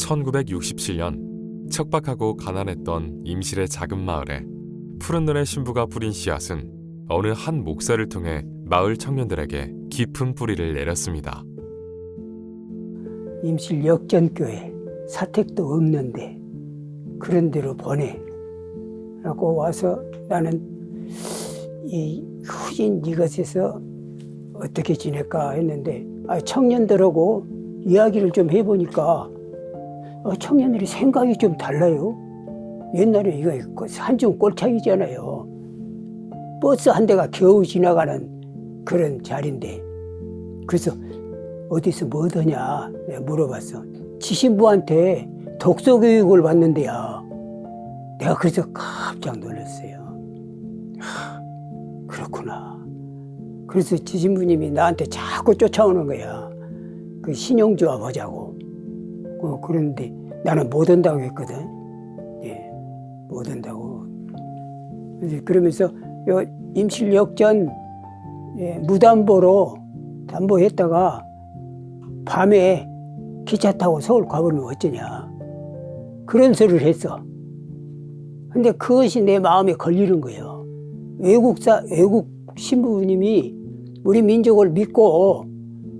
1967년 척박하고 가난했던 임실의 작은 마을에 푸른 눈의 신부가 뿌린 씨앗은 어느 한 목사를 통해 마을 청년들에게 깊은 뿌리를 내렸습니다. 임실 역전교회 사택도 없는데 그런 데로 보내. 라고 와서 나는 이 후진 이것에서 어떻게 지낼까 했는데 청년들하고 이야기를 좀 해보니까 청년들이 생각이 좀 달라요. 옛날에 이거 한중 꼴차기잖아요. 버스 한 대가 겨우 지나가는 그런 자리인데 그래서 어디서 뭐 하냐 내가 물어봤어. 지신부한테 독서 교육을 받는데야. 내가 그래서 깜짝 놀랐어요. 그렇구나. 그래서 지신부님이 나한테 자꾸 쫓아오는 거야. 그 신용조합 하자고. 그런데 나는 못 온다고 했거든. 예, 못 온다고. 그러면서 요 임실역전 무담보로 담보했다가 밤에 기차 타고 서울 가버리면 어쩌냐. 그런 소리를 했어. 근데 그것이 내 마음에 걸리는 거예요. 외국 신부님이 우리 민족을 믿고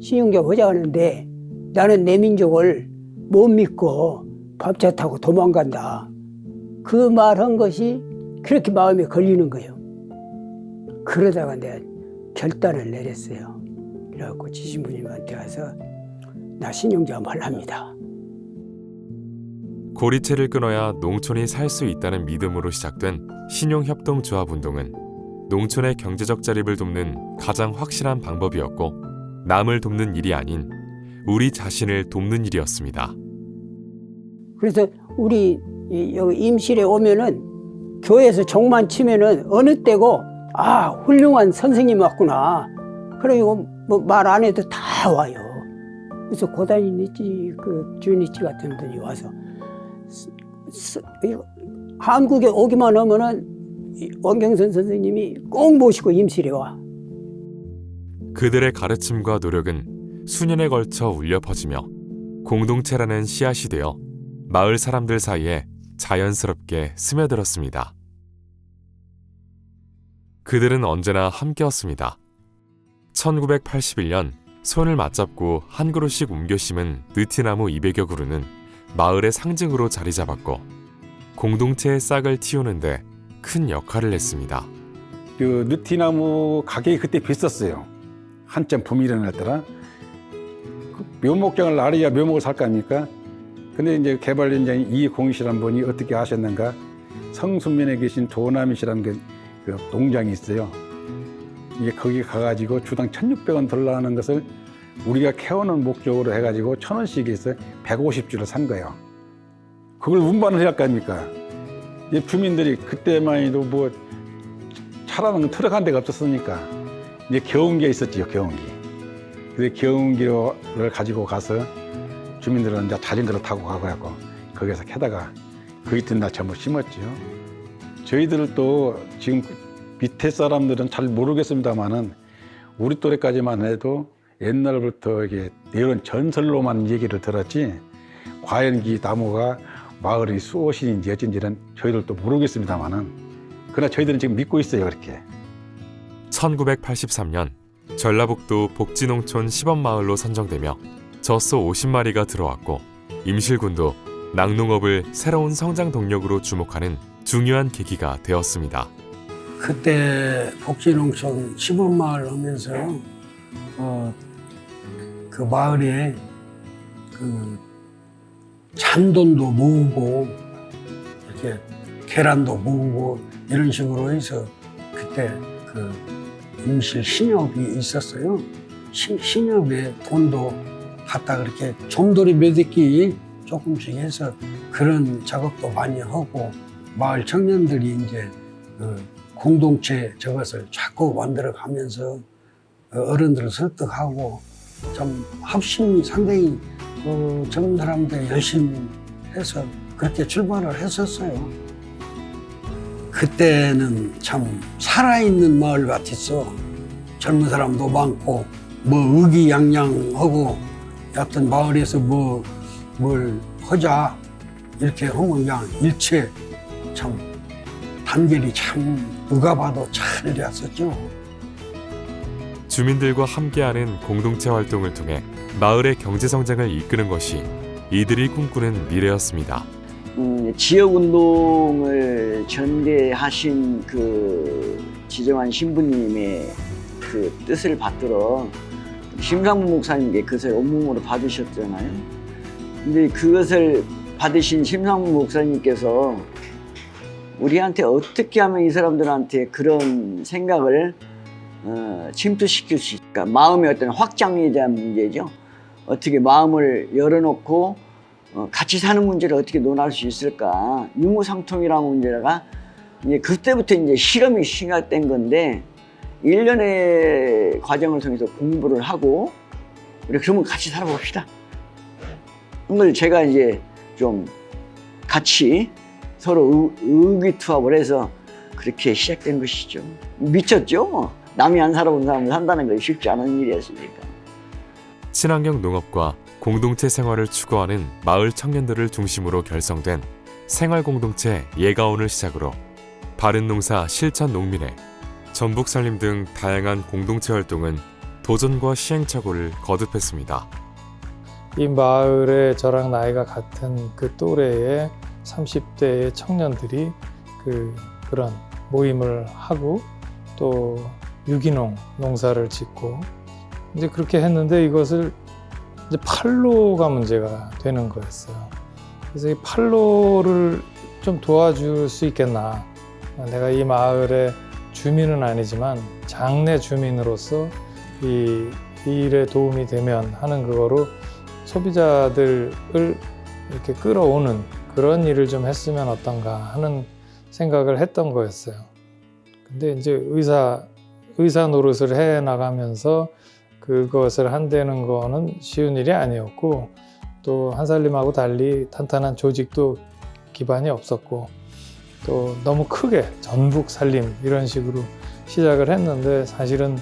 신용조합 하자 하는데 나는 내 민족을 못 믿고 밥차 타고 도망간다. 그 말한 것이 그렇게 마음에 걸리는 거예요. 그러다가 내가 결단을 내렸어요. 그래갖고 지신부님한테 가서 나 신용조합 하랍니다. 고리채를 끊어야 농촌이 살 수 있다는 믿음으로 시작된 신용협동조합 운동은 농촌의 경제적 자립을 돕는 가장 확실한 방법이었고 남을 돕는 일이 아닌 우리 자신을 돕는 일이었습니다. 그래서 우리 여기 임실에 오면은 교회에서 종만 치면은 어느 때고 훌륭한 선생님 왔구나. 그리고 뭐 말 안 해도 다 와요. 그래서 고단이니치 그 주니치 같은 분이 와서 한국에 오기만 하면은 원경선 선생님이 꼭 모시고 임실에 와. 그들의 가르침과 노력은 수년에 걸쳐 울려 퍼지며 공동체라는 씨앗이 되어 마을 사람들 사이에 자연스럽게 스며들었습니다. 그들은 언제나 함께였습니다. 1981년 손을 맞잡고 한 그루씩 옮겨 심은 느티나무 200여 그루는 마을의 상징으로 자리 잡았고 공동체의 싹을 틔우는데 큰 역할을 했습니다. 그 느티나무 가격이 그때 비쌌어요. 한참 붐이 일어날 때라. 묘목장을 알아야 묘목을 살 거 아닙니까? 근데 이제 개발위원장이 이공희 씨라는 분이 어떻게 하셨는가? 성순면에 계신 도남이시라는 그 농장이 있어요. 이게 거기 가가지고 주당 1,600원 들라는 것을 우리가 캐오는 목적으로 해가지고 1,000원씩 해서 150주를 산 거예요. 그걸 운반을 해야 할 거 아닙니까? 이제 주민들이 그때만 해도 뭐 차라는 건 트럭 한 대가 없었으니까 이제 경운기가 있었지요, 경운기. 그래서 경운기를 가지고 가서 주민들은 이제 자전거를 타고 가고 거기서 캐다가 그 이튿날 전부 심었지요. 저희들 또 지금 밑에 사람들은 잘 모르겠습니다만은 우리 또래까지만 해도 옛날부터 이게 이런 전설로만 얘기를 들었지 과연 이 나무가 마을의 수호신인지 어쩐지는 저희들도 모르겠습니다만은 그러나 저희들은 지금 믿고 있어요, 그렇게. 1983년 전라북도 복지농촌 시범마을로 선정되며 젖소 50마리가 들어왔고 임실군도 낙농업을 새로운 성장 동력으로 주목하는 중요한 계기가 되었습니다. 그때 복지농촌 시범마을 하면서 그 마을에 그 잔돈도 모으고 이렇게 계란도 모으고 이런 식으로 해서 그때 그 임실 신협이 있었어요. 신협에 돈도 갖다 그렇게 좀돌이 몇 개씩 조금씩 해서 그런 작업도 많이 하고 마을 청년들이 이제 공동체 저것을 자꾸 만들어 가면서 어른들을 설득하고 좀 합심이 상당히 젊은 사람들 열심히 해서 그렇게 출발을 했었어요. 그때는 참 살아있는 마을 같았어. 젊은 사람도 많고 뭐 의기양양하고 여하튼 마을에서 뭐 뭘 하자 이렇게 하면 그냥 일체 참 단결이 참 누가 봐도 잘 되었었죠. 주민들과 함께하는 공동체 활동을 통해 마을의 경제 성장을 이끄는 것이 이들이 꿈꾸는 미래였습니다. 지역 운동을 전개하신 그 지정한 신부님의 그 뜻을 받들어 심상무 목사님께 그것을 온몸으로 받으셨잖아요. 근데 그것을 받으신 심상무 목사님께서 우리한테 어떻게 하면 이 사람들한테 그런 생각을 침투시킬 수 있을까? 마음의 어떤 확장에 대한 문제죠. 어떻게 마음을 열어놓고 같이 사는 문제를 어떻게 논할 수 있을까? 유무상통이라는 문제가 이제 그때부터 이제 실험이 시작된 건데 1년의 과정을 통해서 공부를 하고 우리 그러면 같이 살아봅시다. 그걸 제가 이제 좀 같이 서로 의기투합을 해서 그렇게 시작된 것이죠. 미쳤죠? 남이 안 살아본 사람을 산다는 건 쉽지 않은 일이었으니까. 친환경 농업과 공동체 생활을 추구하는 마을 청년들을 중심으로 결성된 생활공동체 예가온을 시작으로 바른농사 실천농민회, 전북살림 등 다양한 공동체 활동은 도전과 시행착오를 거듭했습니다. 이 마을에 저랑 나이가 같은 그 또래의 30대의 청년들이 그런 모임을 하고 또 유기농 농사를 짓고 이제 그렇게 했는데 이것을 이제 판로가 문제가 되는 거였어요. 그래서 이 판로를 좀 도와줄 수 있겠나. 내가 이 마을의 주민은 아니지만 장내 주민으로서 이 일에 도움이 되면 하는 그거로 소비자들을 이렇게 끌어오는 그런 일을 좀 했으면 어떤가 하는 생각을 했던 거였어요. 근데 이제 의사 노릇을 해 나가면서 그것을 한다는 거는 쉬운 일이 아니었고 또 한살림하고 달리 탄탄한 조직도 기반이 없었고 또 너무 크게 전북 살림 이런 식으로 시작을 했는데 사실은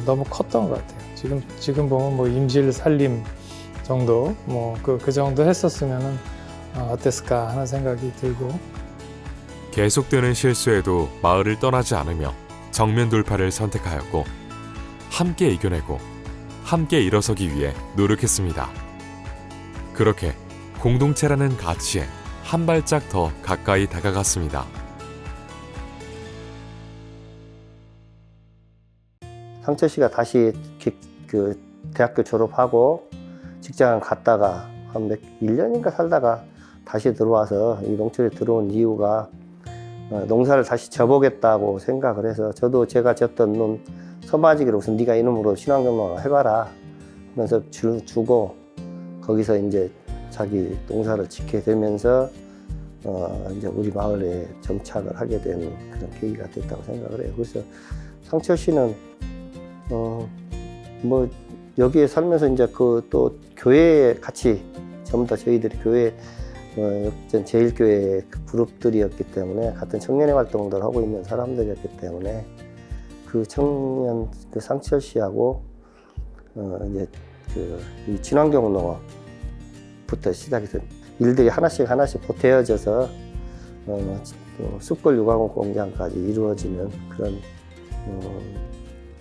너무 컸던 것 같아요. 지금 보면 뭐 임실 살림 정도 뭐 그 정도 했었으면은 어땠을까 하는 생각이 들고 계속되는 실수에도 마을을 떠나지 않으며 정면 돌파를 선택하였고 함께 이겨내고 함께 일어서기 위해 노력했습니다. 그렇게 공동체라는 가치에 한 발짝 더 가까이 다가갔습니다. 상철 씨가 다시 그 대학교 졸업하고 직장 갔다가 한 1년인가 살다가 다시 들어와서 이 농촌에 들어온 이유가 농사를 다시 져보겠다고 생각을 해서 저도 제가 졌던 놈 서마지기로 우선 네가 이놈으로 친환경농을 해봐라 하면서 주고 거기서 이제 자기 농사를 짓게 되면서 이제 우리 마을에 정착을 하게 된 그런 계기가 됐다고 생각을 해요. 그래서 상철 씨는 뭐 여기에 살면서 이제 그 또 교회에 같이 전부 다 저희들이 교회 제일교회 그룹들이었기 때문에 같은 청년의 활동들을 하고 있는 사람들이었기 때문에 그 청년 그 상철 씨하고 이제 이 친환경 농업부터 시작해서 일들이 하나씩 보태어져서 숯불 유광 공장까지 이루어지는 그런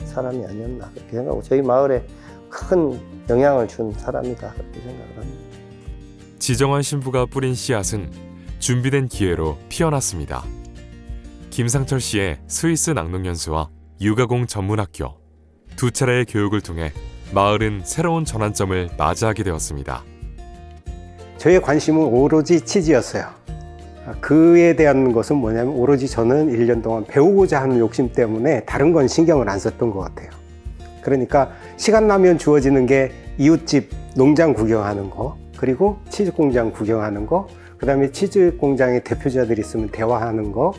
사람이 아니었나 그렇게 생각하고 저희 마을에 큰 영향을 준 사람이다 그렇게 생각을 합니다. 지정환 신부가 뿌린 씨앗은 준비된 기회로 피어났습니다. 김상철 씨의 스위스 낙농연수와 유가공 전문학교 두 차례의 교육을 통해 마을은 새로운 전환점을 맞이하게 되었습니다. 저의 관심은 오로지 치즈였어요. 그에 대한 것은 뭐냐면 오로지 저는 1년 동안 배우고자 하는 욕심 때문에 다른 건 신경을 안 썼던 것 같아요. 그러니까 시간 나면 주어지는 게 이웃집 농장 구경하는 거, 그리고 치즈 공장 구경하는 거, 그 다음에 치즈 공장의 대표자들이 있으면 대화하는 거,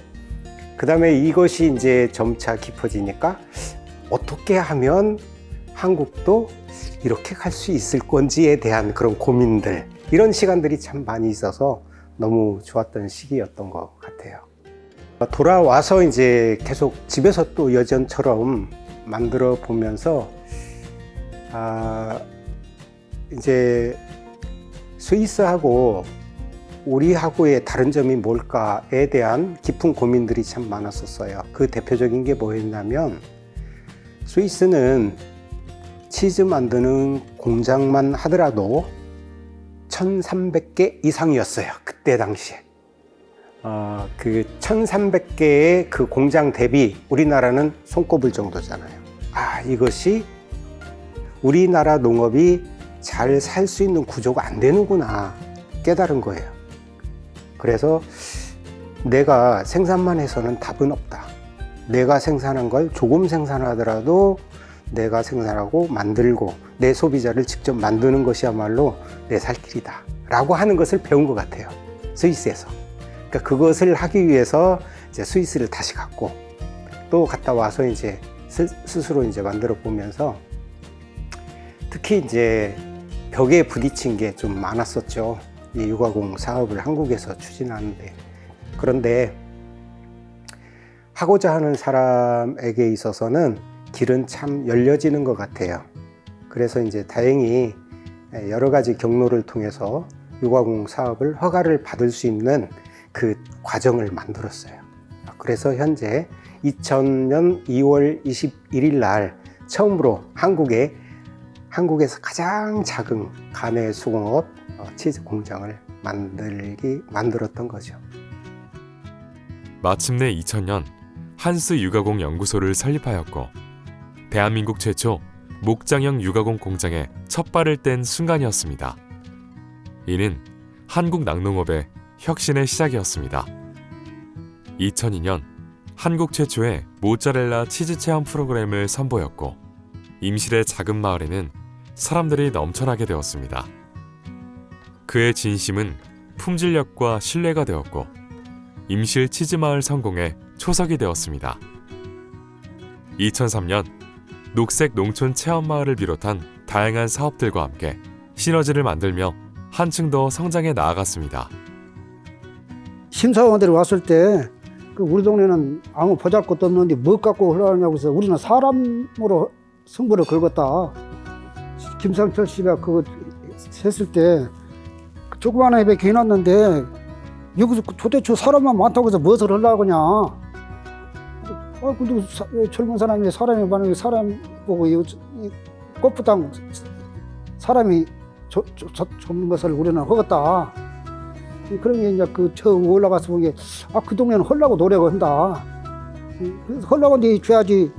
그 다음에 이것이 이제 점차 깊어지니까 어떻게 하면 한국도 이렇게 갈 수 있을 건지에 대한 그런 고민들, 이런 시간들이 참 많이 있어서 너무 좋았던 시기였던 것 같아요. 돌아와서 이제 계속 집에서 또 여전처럼 만들어 보면서 이제 스위스하고 우리하고의 다른 점이 뭘까에 대한 깊은 고민들이 참 많았었어요. 그 대표적인 게 뭐였냐면 스위스는 치즈 만드는 공장만 하더라도 1,300개 이상이었어요. 그때 당시에. 그 1,300개의 그 공장 대비 우리나라는 손꼽을 정도잖아요. 이것이 우리나라 농업이 잘 살 수 있는 구조가 안 되는구나 깨달은 거예요. 그래서 내가 생산만 해서는 답은 없다. 내가 생산한 걸 조금 생산하더라도 내가 생산하고 만들고 내 소비자를 직접 만드는 것이야말로 내 살 길이다 라고 하는 것을 배운 것 같아요. 스위스에서. 그러니까 그것을 하기 위해서 이제 스위스를 다시 갔고 또 갔다 와서 이제 스스로 이제 만들어 보면서 특히 이제 벽에 부딪힌 게 좀 많았었죠. 이 유가공 사업을 한국에서 추진하는데. 그런데 하고자 하는 사람에게 있어서는 길은 참 열려지는 것 같아요. 그래서 이제 다행히 여러 가지 경로를 통해서 유가공 사업을 허가를 받을 수 있는 그 과정을 만들었어요. 그래서 현재 2000년 2월 21일 날 처음으로 한국에서 가장 작은 가내 수공업 치즈 공장을 만들었던 거죠. 마침내 2000년 한스 유가공 연구소를 설립하였고 대한민국 최초 목장형 유가공 공장에 첫 발을 뗀 순간이었습니다. 이는 한국 낙농업의 혁신의 시작이었습니다. 2002년 한국 최초의 모짜렐라 치즈 체험 프로그램을 선보였고 임실의 작은 마을에는 사람들이 넘쳐나게 되었습니다. 그의 진심은 품질력과 신뢰가 되었고 임실 치즈마을 성공의 초석이 되었습니다. 2003년 녹색 농촌 체험마을을 비롯한 다양한 사업들과 함께 시너지를 만들며 한층 더 성장해 나아갔습니다. 심사원들이 왔을 때 우리 동네는 아무 보잘것도 없는데 뭐 갖고 흘러가냐고 해서 우리는 사람으로 승부를 걸었다. 김상철 씨가 그거 했을 때 조그마한 앱에 개놨는데 여기서 도대체 사람만 많다고 해서 무엇을 하려고 하냐. 근데 젊은 사람이 많은데 사람 보고 이 꽃부당 사람이 좁는 것을 우리는 허갔다. 그런 게 이제 저 올라가서 보는 게 그 동네는 헐라고 노력을 한다. 그래서 헐라고 한데 줘야지.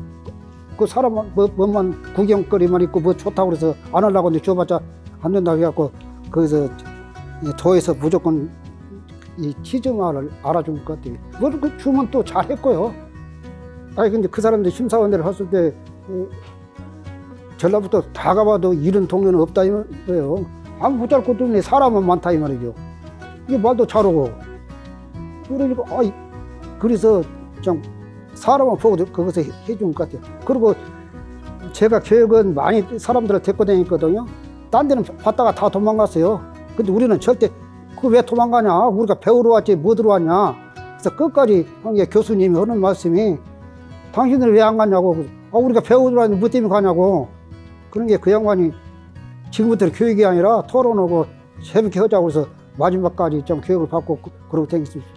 그 사람 뭐만 구경거리만 있고 뭐 좋다고 그래서 안 하려고 근데 줘봤자 안 된다고 해갖고 거기서 도에서 무조건 이 치즈마을을 알아준 것 같아요. 뭘 주면 또 잘했고요. 근데 그 사람들 심사원들을 했을 때 전라부터 다 가봐도 이런 동네는 없다 이거예요. 아무 보잘것도 없네. 사람은 많다 이 말이죠. 이게 말도 잘하고 그러니까 그래서 좀 사람을 보고 그것을 해준 것 같아요. 그리고 제가 교육은 많이 사람들을 데리고 다녔거든요. 딴 데는 봤다가 다 도망갔어요. 근데 우리는 절대 왜 도망가냐. 우리가 배우러 왔지 뭐 들어왔냐. 그래서 끝까지 교수님이 하는 말씀이 당신들 왜 안 가냐고. 우리가 배우러 왔는데 뭐 때문에 가냐고. 그런 게 그 양반이 지금부터 교육이 아니라 토론하고 재밌게 하자고 해서 마지막까지 좀 교육을 받고 그러고 다녔습니다.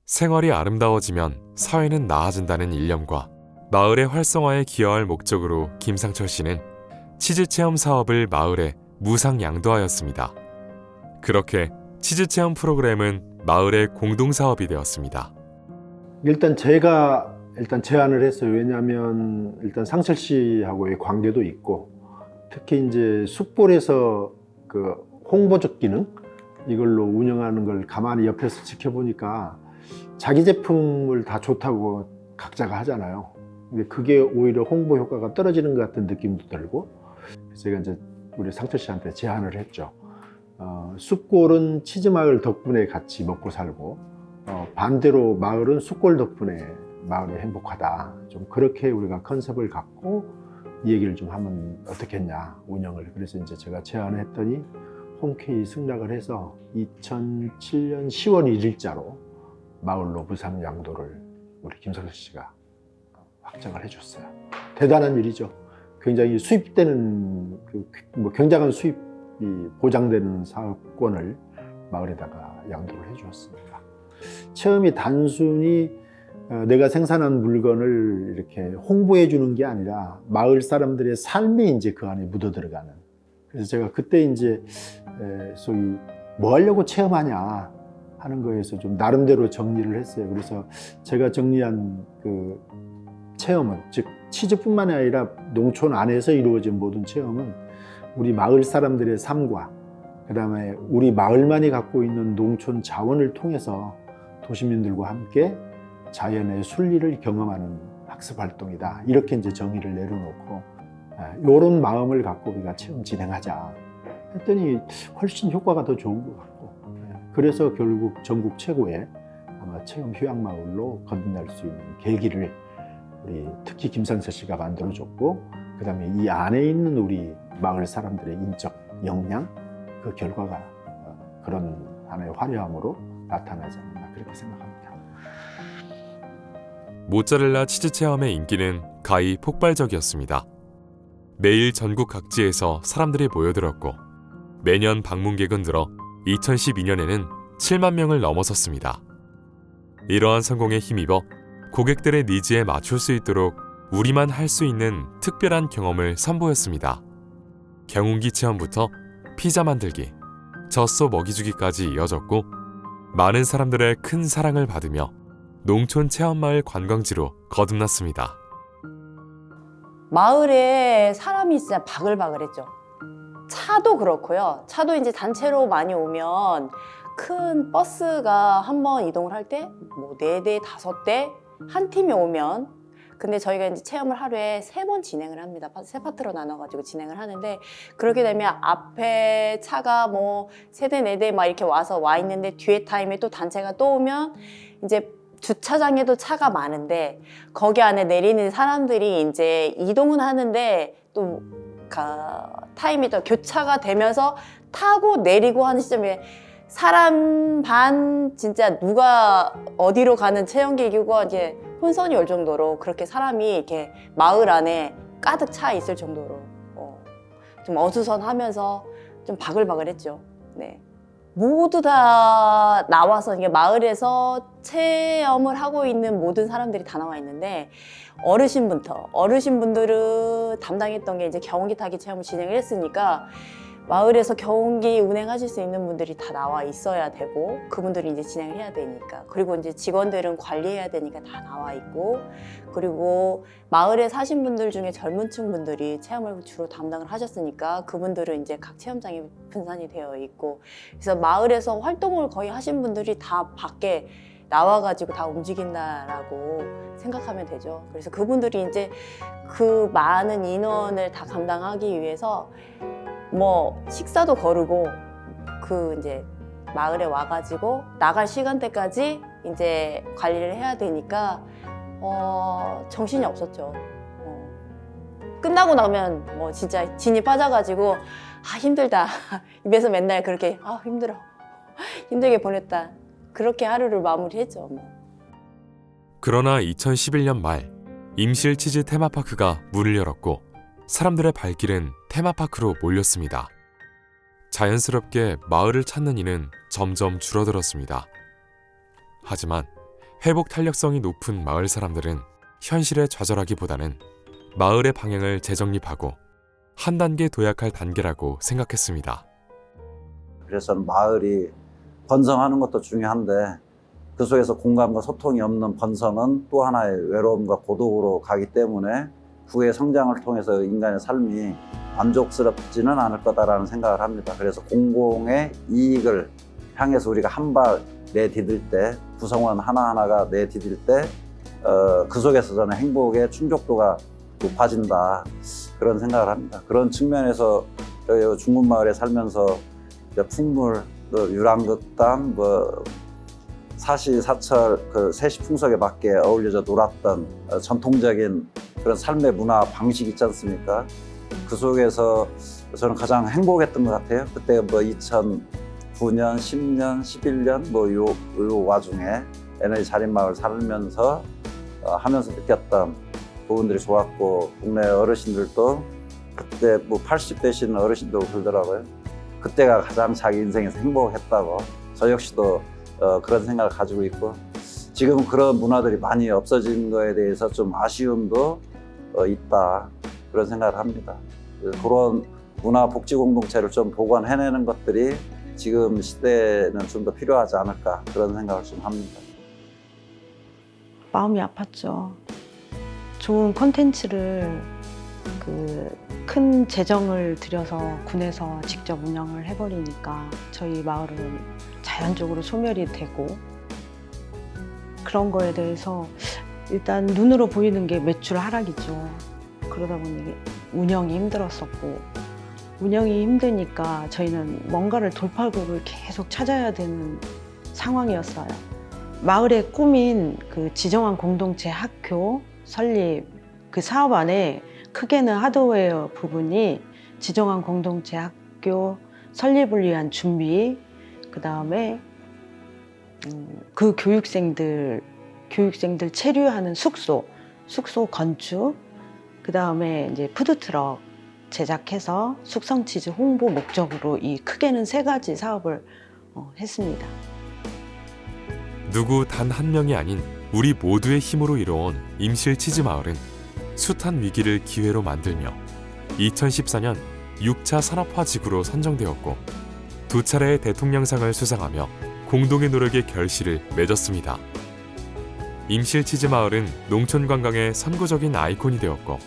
생활이 아름다워지면 사회는 나아진다는 일념과 마을의 활성화에 기여할 목적으로 김상철 씨는 치즈 체험 사업을 마을에 무상양도하였습니다. 그렇게 치즈 체험 프로그램은 마을의 공동사업이 되었습니다. 일단 제가 제안을 했어요. 왜냐하면 일단 상철 씨하고의 관계도 있고 특히 이제 숯불에서 그 홍보적 기능 이걸로 운영하는 걸 가만히 옆에서 지켜보니까 자기 제품을 다 좋다고 각자가 하잖아요. 근데 그게 오히려 홍보 효과가 떨어지는 것 같은 느낌도 들고 제가 이제 우리 상철 씨한테 제안을 했죠. 숯골은 치즈마을 덕분에 같이 먹고 살고 반대로 마을은 숯골 덕분에 마을이 행복하다. 좀 그렇게 우리가 컨셉을 갖고 이 얘기를 좀 하면 어떻겠냐 운영을. 그래서 이제 제가 제안을 했더니 흔쾌히 승낙을 해서 2007년 10월 1일자로 마을로 무상 양도를 우리 김상철 씨가 확정을 해줬어요. 대단한 일이죠. 굉장히 수입되는 뭐 굉장한 수입이 보장되는 사업권을 마을에다가 양도를 해주었습니다. 체험이 단순히 내가 생산한 물건을 이렇게 홍보해 주는 게 아니라 마을 사람들의 삶이 이제 그 안에 묻어 들어가는. 그래서 제가 그때 이제 소위 뭐 하려고 체험하냐 하는 거에서 좀 나름대로 정리를 했어요. 그래서 제가 정리한 그 체험은, 즉 치즈뿐만이 아니라 농촌 안에서 이루어진 모든 체험은 우리 마을 사람들의 삶과 그다음에 우리 마을만이 갖고 있는 농촌 자원을 통해서 도시민들과 함께 자연의 순리를 경험하는 학습 활동이다. 이렇게 이제 정의를 내려놓고 이런 마음을 갖고 우리가 체험 진행하자 했더니 훨씬 효과가 더 좋은 것 같고, 그래서 결국 전국 최고의 아마 체험 휴양마을로 거듭날 수 있는 계기를 우리 특히 김상철 씨가 만들어줬고, 그 다음에 이 안에 있는 우리 마을 사람들의 인적 역량, 그 결과가 그런 하나의 화려함으로 나타나지 않나 그렇게 생각합니다. 모짜렐라 치즈 체험의 인기는 가히 폭발적이었습니다. 매일 전국 각지에서 사람들이 모여들었고 매년 방문객은 늘어 2012년에는 7만 명을 넘어섰습니다. 이러한 성공에 힘입어 고객들의 니즈에 맞출 수 있도록 우리만 할 수 있는 특별한 경험을 선보였습니다. 경운기 체험부터 피자 만들기, 젖소 먹이주기까지 이어졌고 많은 사람들의 큰 사랑을 받으며 농촌 체험마을 관광지로 거듭났습니다. 마을에 사람이 진짜 바글바글했죠. 차도 그렇고요. 차도 이제 단체로 많이 오면 큰 버스가 한번 이동을 할 때 뭐 4대, 5대 한 팀이 오면, 근데 저희가 이제 체험을 하루에 3번 진행을 합니다. 3파트로 나눠가지고 진행을 하는데, 그렇게 되면 앞에 차가 뭐 3대, 4대 막 이렇게 와 있는데 뒤에 타임에 또 단체가 또 오면 이제 주차장에도 차가 많은데 거기 안에 내리는 사람들이 이제 이동은 하는데 또 타임이 또 교차가 되면서 타고 내리고 하는 시점에 사람 반 진짜 누가 어디로 가는 체험기구가 이제 혼선이 올 정도로 그렇게 사람이 이렇게 마을 안에 가득 차 있을 정도로 좀 어수선하면서 좀 바글바글했죠. 네. 모두 다 나와서 이게 마을에서 체험을 하고 있는 모든 사람들이 다 나와 있는데, 어르신분들은 담당했던 게 이제 경운기 타기 체험을 진행을 했으니까 마을에서 경운기 운행하실 수 있는 분들이 다 나와 있어야 되고, 그분들이 이제 진행을 해야 되니까, 그리고 이제 직원들은 관리해야 되니까 다 나와 있고, 그리고 마을에 사신 분들 중에 젊은 층 분들이 체험을 주로 담당을 하셨으니까 그분들은 이제 각 체험장에 분산이 되어 있고, 그래서 마을에서 활동을 거의 하신 분들이 다 밖에 나와가지고 다 움직인다라고 생각하면 되죠. 그래서 그분들이 이제 그 많은 인원을 다 감당하기 위해서 뭐 식사도 거르고 그 이제 마을에 와가지고 나갈 시간대까지 이제 관리를 해야 되니까 정신이 없었죠. 끝나고 나면 뭐 진짜 진이 빠져가지고 힘들다 입에서 맨날 그렇게 힘들어 힘들게 보냈다 그렇게 하루를 마무리했죠. 뭐. 그러나 2011년 말 임실 치즈 테마파크가 문을 열었고 사람들의 발길은 테마파크로 몰렸습니다. 자연스럽게 마을을 찾는 이는 점점 줄어들었습니다. 하지만 회복 탄력성이 높은 마을 사람들은 현실에 좌절하기보다는 마을의 방향을 재정립하고 한 단계 도약할 단계라고 생각했습니다. 그래서 마을이 번성하는 것도 중요한데 그 속에서 공감과 소통이 없는 번성은 또 하나의 외로움과 고독으로 가기 때문에 후의 성장을 통해서 인간의 삶이 만족스럽지는 않을 거다라는 생각을 합니다. 그래서 공공의 이익을 향해서 우리가 한 발 내디딜 때, 구성원 하나하나가 내디딜 때 그 속에서 저는 행복의 충족도가 높아진다 그런 생각을 합니다. 그런 측면에서 저희 중문마을에 살면서 풍물, 유랑극단, 사시사철 그 세시풍속에 맞게 어울려져 놀았던 전통적인 그런 삶의 문화 방식 있지 않습니까? 그 속에서 저는 가장 행복했던 것 같아요. 그때 2009년, 10년, 11년 요 와중에 에너지 자립마을 살면서 하면서 느꼈던 부분들이 좋았고, 동네 어르신들도 그때 뭐 80대신 어르신도 그러더라고요. 그때가 가장 자기 인생에서 행복했다고. 저 역시도 그런 생각을 가지고 있고, 지금 그런 문화들이 많이 없어진 거에 대해서 좀 아쉬움도 있다, 그런 생각을 합니다. 그런 문화 복지 공동체를 좀 보완해내는 것들이 지금 시대에는 좀 더 필요하지 않을까, 그런 생각을 좀 합니다. 마음이 아팠죠. 좋은 콘텐츠를 큰 재정을 들여서 군에서 직접 운영을 해버리니까 저희 마을은 자연적으로 소멸이 되고, 그런 거에 대해서 일단 눈으로 보이는 게 매출 하락이죠. 그러다 보니 운영이 힘들었었고, 운영이 힘드니까 저희는 뭔가를 돌파구를 계속 찾아야 되는 상황이었어요. 마을의 꿈인 그 지정한 공동체 학교 설립, 그 사업 안에 크게는 하드웨어 부분이 지정한 공동체 학교 설립을 위한 준비, 그 다음에 그 교육생들 체류하는 숙소 건축, 그 다음에 이제 푸드트럭 제작해서 숙성치즈 홍보 목적으로 이 크게는 3가지 사업을 했습니다. 누구 단 한 명이 아닌 우리 모두의 힘으로 이뤄온 임실치즈마을은 숱한 위기를 기회로 만들며 2014년 6차 산업화지구로 선정되었고 2차례의 대통령상을 수상하며 공동의 노력의 결실을 맺었습니다. 임실치즈마을은 농촌관광의 선구적인 아이콘이 되었고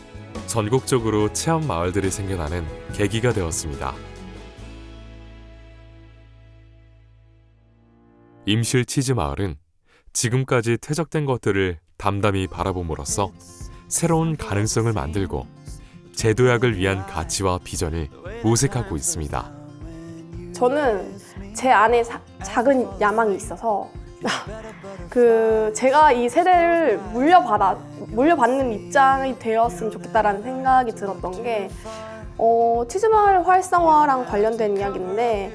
전국적으로 체험마을들이 생겨나는 계기가 되었습니다. 임실치즈마을은 지금까지 퇴적된 것들을 담담히 바라봄으로써 새로운 가능성을 만들고 제도약을 위한 가치와 비전을 모색하고 있습니다. 저는 제 안에 작은 야망이 있어서 제가 이 세대를 물려받는 입장이 되었으면 좋겠다라는 생각이 들었던 게 치즈마을 활성화랑 관련된 이야기인데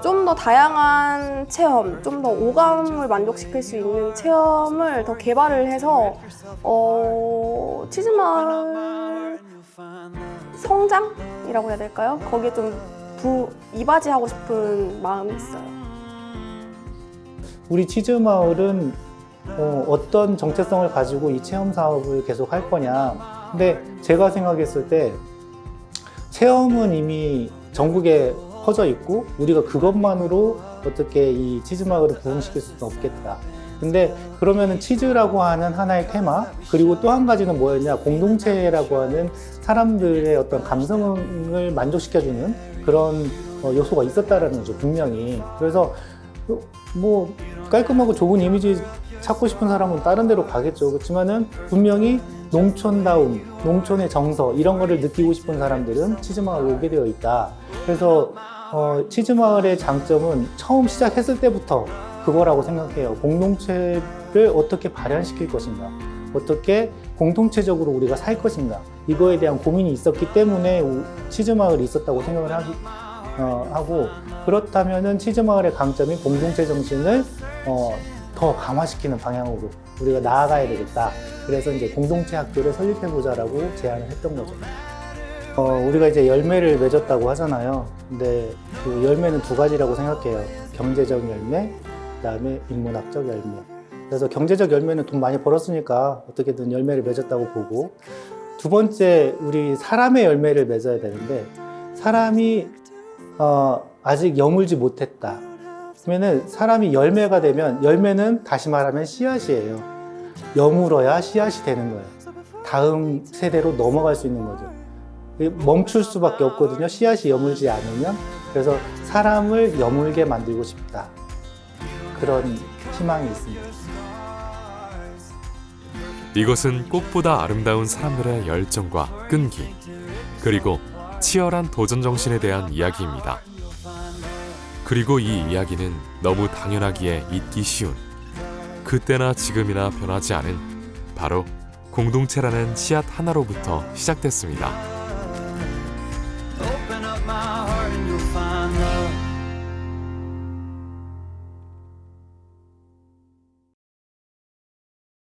좀 더 다양한 체험, 좀 더 오감을 만족시킬 수 있는 체험을 더 개발을 해서 치즈마을 성장이라고 해야 될까요? 거기에 좀 이바지하고 싶은 마음이 있어요. 우리 치즈마을은 어떤 정체성을 가지고 이 체험 사업을 계속 할 거냐. 근데 제가 생각했을 때 체험은 이미 전국에 퍼져 있고 우리가 그것만으로 어떻게 이 치즈마을을 부흥시킬 수는 없겠다. 근데 그러면은 치즈라고 하는 하나의 테마, 그리고 또 한 가지는 뭐였냐, 공동체라고 하는 사람들의 어떤 감성을 만족시켜주는 그런 요소가 있었다라는 거죠, 분명히. 그래서 뭐 깔끔하고 좋은 이미지 찾고 싶은 사람은 다른 데로 가겠죠. 그렇지만은 분명히 농촌다움, 농촌의 정서 이런 거를 느끼고 싶은 사람들은 치즈마을로 오게 되어 있다. 그래서 치즈마을의 장점은 처음 시작했을 때부터 그거라고 생각해요. 공동체를 어떻게 발현시킬 것인가, 어떻게 공동체적으로 우리가 살 것인가, 이거에 대한 고민이 있었기 때문에 치즈마을이 있었다고 생각을 하고, 그렇다면은 치즈마을의 강점이 공동체 정신을 더 강화시키는 방향으로 우리가 나아가야 되겠다. 그래서 이제 공동체 학교를 설립해보자라고 제안을 했던 거죠. 우리가 이제 열매를 맺었다고 하잖아요. 근데 그 열매는 2가지라고 생각해요. 경제적 열매, 그다음에 인문학적 열매. 그래서 경제적 열매는 돈 많이 벌었으니까 어떻게든 열매를 맺었다고 보고, 2번째 우리 사람의 열매를 맺어야 되는데 사람이 아직 여물지 못했다. 그러면은 사람이 열매가 되면, 열매는 다시 말하면 씨앗이에요. 여물어야 씨앗이 되는 거예요. 다음 세대로 넘어갈 수 있는 거죠. 멈출 수밖에 없거든요. 씨앗이 여물지 않으면. 그래서 사람을 여물게 만들고 싶다. 그런 희망이 있습니다. 이것은 꽃보다 아름다운 사람들의 열정과 끈기, 그리고 치열한 도전 정신에 대한 이야기입니다. 그리고 이 이야기는 너무 당연하기에 잊기 쉬운, 그때나 지금이나 변하지 않은 바로 공동체라는 씨앗 하나로부터 시작됐습니다.